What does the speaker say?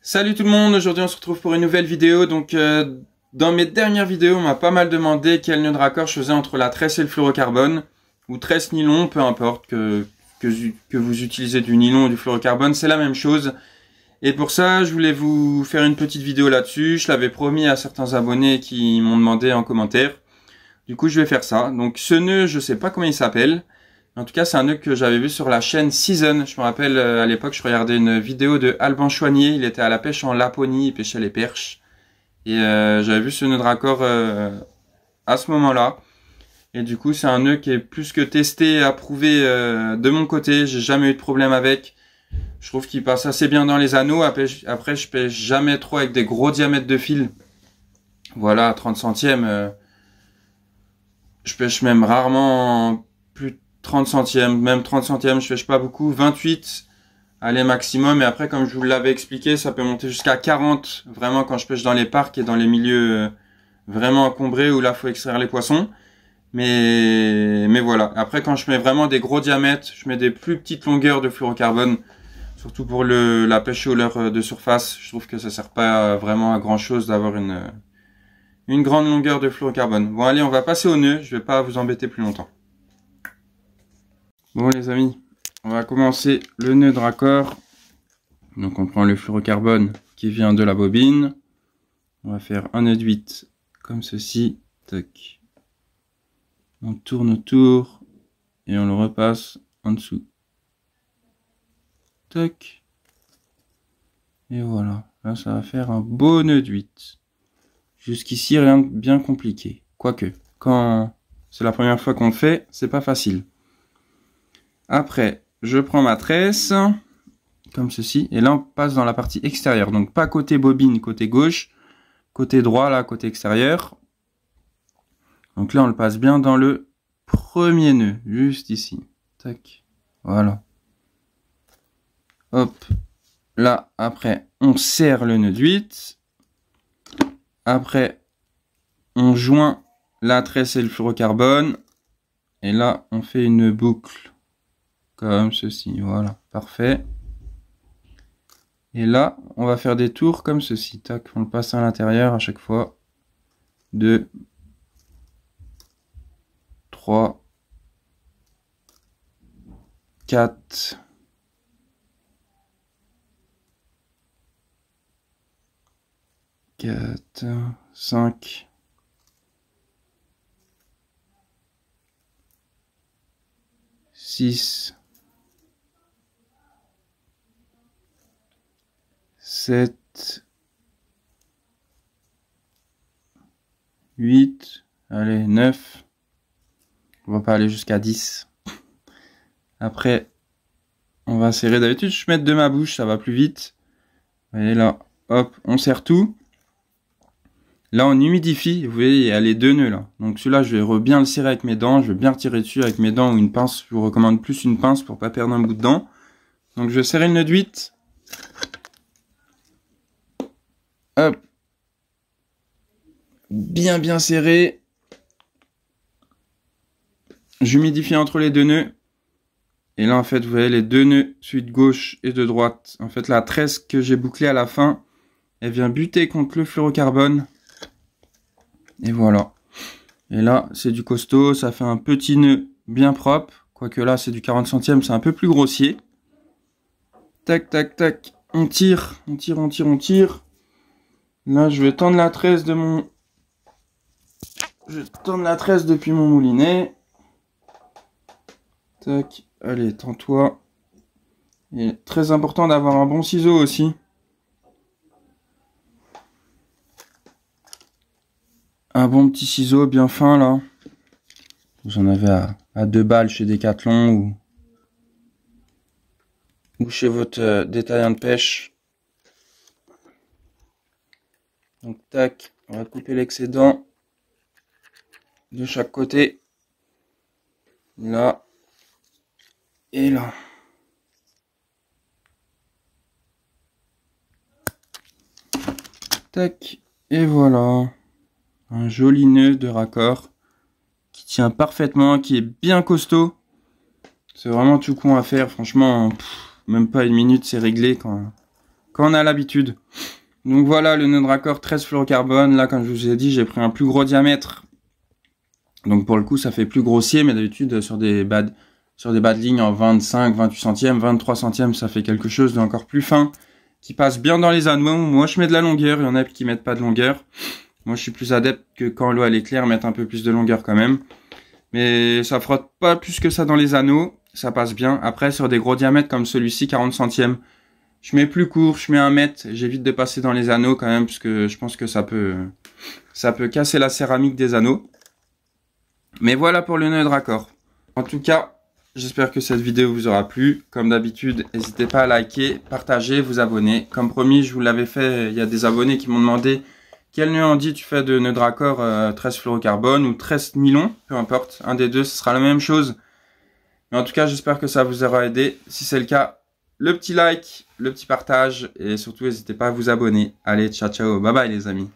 Salut tout le monde, aujourd'hui on se retrouve pour une nouvelle vidéo. Donc dans mes dernières vidéos on m'a pas mal demandé quel nœud de raccord je faisais entre la tresse et le fluorocarbone, ou tresse nylon, peu importe, que vous utilisez du nylon ou du fluorocarbone, c'est la même chose. Et pour ça je voulais vous faire une petite vidéo là-dessus, je l'avais promis à certains abonnés qui m'ont demandé en commentaire. Du coup je vais faire ça. Donc ce nœud je sais pas comment il s'appelle. En tout cas, c'est un nœud que j'avais vu sur la chaîne Season. Je me rappelle, à l'époque, je regardais une vidéo de Alban Choignier. Il était à la pêche en Laponie, il pêchait les perches. Et j'avais vu ce nœud de raccord à ce moment-là. Et du coup, c'est un nœud qui est plus que testé et approuvé de mon côté. J'ai jamais eu de problème avec. Je trouve qu'il passe assez bien dans les anneaux. Après, je pêche jamais trop avec des gros diamètres de fil. Voilà, 30 centièmes. Je pêche même rarement plus de 30 centièmes, même 30 centièmes, je pêche pas beaucoup, 28, allez maximum, et après comme je vous l'avais expliqué, ça peut monter jusqu'à 40, vraiment quand je pêche dans les parcs et dans les milieux vraiment encombrés où là faut extraire les poissons, mais voilà. Après quand je mets vraiment des gros diamètres, je mets des plus petites longueurs de fluorocarbone, surtout pour la pêche au leurre de surface, je trouve que ça sert pas vraiment à grand chose d'avoir une grande longueur de fluorocarbone. Bon allez, on va passer au nœud, je vais pas vous embêter plus longtemps. Bon les amis, on va commencer le nœud de raccord. Donc on prend le fluorocarbone qui vient de la bobine. On va faire un nœud de 8 comme ceci. Tac. On tourne autour et on le repasse en dessous. Tac. Et voilà, là ça va faire un beau nœud de 8. Jusqu'ici rien de bien compliqué. Quoique, quand c'est la première fois qu'on le fait, c'est pas facile. Après, je prends ma tresse, comme ceci, et là on passe dans la partie extérieure. Donc pas côté bobine, côté gauche, côté droit, là, côté extérieur. Donc là on le passe bien dans le premier nœud, juste ici. Tac, voilà. Hop, là, après, on serre le nœud de 8. Après, on joint la tresse et le fluorocarbone. Et là, on fait une boucle. Comme ceci, voilà, parfait. Et là, on va faire des tours comme ceci. Tac, on le passe à l'intérieur à chaque fois. 2, 3, 4, 5, 6, 7, 8, allez, 9. On va pas aller jusqu'à 10. Après, on va serrer. D'habitude, je mets de ma bouche, ça va plus vite. Et là, hop, on serre tout. Là, on humidifie. Vous voyez, il y a les deux nœuds là. Donc celui-là, je vais bien le serrer avec mes dents. Je vais bien retirer dessus avec mes dents ou une pince. Je vous recommande plus une pince pour pas perdre un bout de dent. Donc je vais serrer le nœud de 8. Hop. Bien serré. J'humidifie entre les deux nœuds. Et là, en fait, vous voyez les deux nœuds, celui de gauche et de droite. En fait, la tresse que j'ai bouclée à la fin, elle vient buter contre le fluorocarbone. Et voilà. Et là, c'est du costaud. Ça fait un petit nœud bien propre. Quoique là, c'est du 40 centièmes, c'est un peu plus grossier. Tac, tac, tac. On tire. Là, je vais tendre la tresse de mon... Je tourne la tresse depuis mon moulinet. Tac. Allez, tends-toi. Il est très important d'avoir un bon ciseau aussi. Un bon petit ciseau bien fin là. Vous en avez à 2 balles chez Decathlon ou chez votre détaillant de pêche. Donc tac, on va couper l'excédent de chaque côté. Là. Et là. Tac. Et voilà. Un joli nœud de raccord qui tient parfaitement, qui est bien costaud. C'est vraiment tout con à faire. Franchement, même pas une minute, c'est réglé quand quand on a l'habitude. Donc voilà, le nœud de raccord 13 fluorocarbone. Là, comme je vous ai dit, j'ai pris un plus gros diamètre. Donc pour le coup, ça fait plus grossier, mais d'habitude, sur des bas de ligne en 25, 28 centièmes, 23 centièmes, ça fait quelque chose d'encore plus fin, qui passe bien dans les anneaux. Moi, je mets de la longueur, il y en a qui mettent pas de longueur. Moi, je suis plus adepte que quand l'eau elle est claire, mettre un peu plus de longueur quand même. Mais ça frotte pas plus que ça dans les anneaux, ça passe bien. Après, sur des gros diamètres comme celui-ci, 40 centièmes, je mets plus court, je mets 1 mètre. J'évite de passer dans les anneaux quand même, parce que je pense que ça peut casser la céramique des anneaux. Mais voilà pour le nœud de raccord. En tout cas, j'espère que cette vidéo vous aura plu. Comme d'habitude, n'hésitez pas à liker, partager, vous abonner. Comme promis, je vous l'avais fait, il y a des abonnés qui m'ont demandé quel nœud Andy tu fais de nœud de raccord 13 fluorocarbone ou 13 nylon, peu importe, un des deux, ce sera la même chose. Mais en tout cas, j'espère que ça vous aura aidé. Si c'est le cas, le petit like, le petit partage et surtout n'hésitez pas à vous abonner. Allez, ciao ciao, bye bye les amis.